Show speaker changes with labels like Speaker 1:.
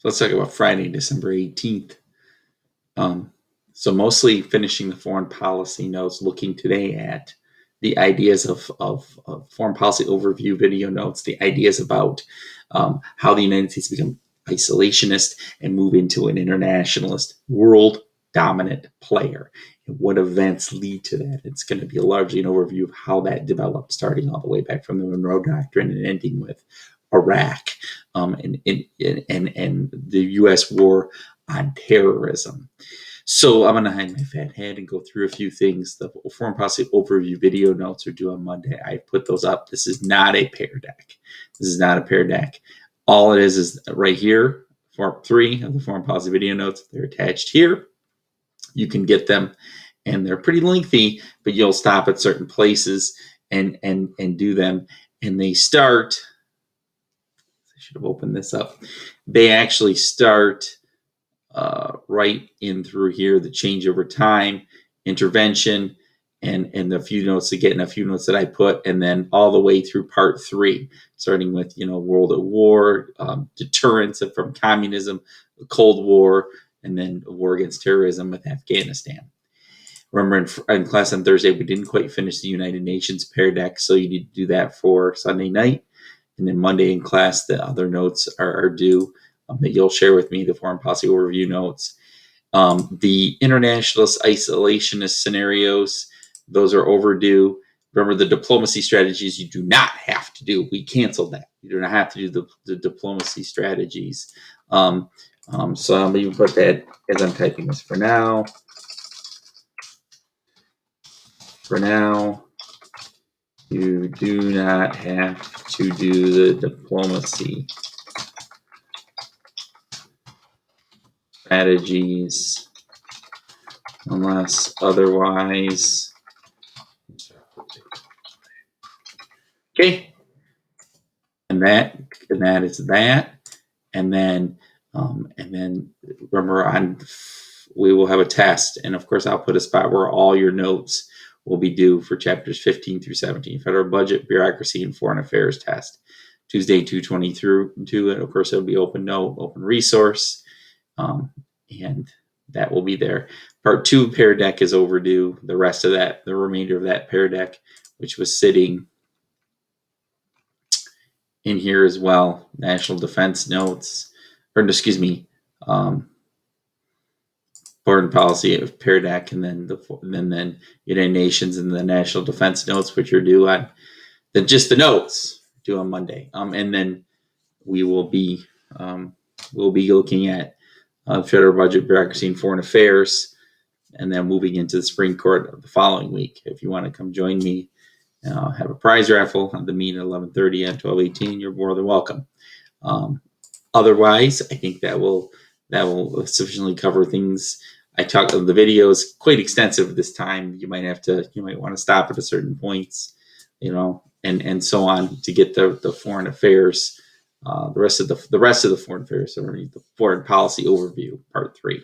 Speaker 1: So let's talk about Friday, December 18th. So mostly finishing the foreign policy notes, looking today at the ideas of foreign policy overview video notes, the ideas about how the United States become isolationist and move into an internationalist world dominant player, and what events lead to that. It's going to be largely an overview of how that developed, starting all the way back from the Monroe Doctrine and ending with Iraq and the U.S. war on terrorism. So I'm going to hide my fat head and go through a few things. The foreign policy overview video notes are due on Monday. I put those up. This is not a pair deck. This is not a pair deck. All it is right here, Form 3 of the foreign policy video notes. They're attached here. You can get them, and they're pretty lengthy, but you'll stop at certain places and do them. And they start, I should have opened this up. They actually start right in through here, the change over time, intervention, and the few notes again, a few notes that I put, and then all the way through part 3, starting with world at war, deterrence from communism, the Cold War, and then a war against terrorism with Afghanistan. Remember in class on Thursday, we didn't quite finish the United Nations pair deck, so you need to do that for Sunday night. And then Monday in class, the other notes are due that you'll share with me, the foreign policy overview notes. The internationalist isolationist scenarios, those are overdue. Remember, the diplomacy strategies you do not have to do. We canceled that. You do not have to do the diplomacy strategies. So I'm even put that as I'm typing this for now. For now, you do not have to do the diplomacy strategies unless otherwise. Okay, and that is that, and then remember we will have a test, and of course I'll put a spot where all your notes will be due for chapters 15 through 17, federal budget, bureaucracy, and foreign affairs test. Tuesday 2:20 through 2, and of course it'll be open note, open resource, and that will be there. Part 2 pair deck is overdue. The rest of that, the remainder of that pair deck, which was sitting in here as well, national defense notes, or excuse me, foreign policy of pair deck, and then then United Nations and the national defense notes, which are due on just the notes due on Monday. And then we will be looking at federal budget, bureaucracy, and foreign affairs, and then moving into the Supreme Court the following week. If you want to come join me, have a prize raffle on the meet at 11:30 and 12:18, you're more than welcome. Otherwise, I think that will sufficiently cover things. I talked the video is quite extensive this time. You might want to stop at certain points, and so on to get the foreign affairs, the rest of the foreign affairs, the foreign policy overview, part 3.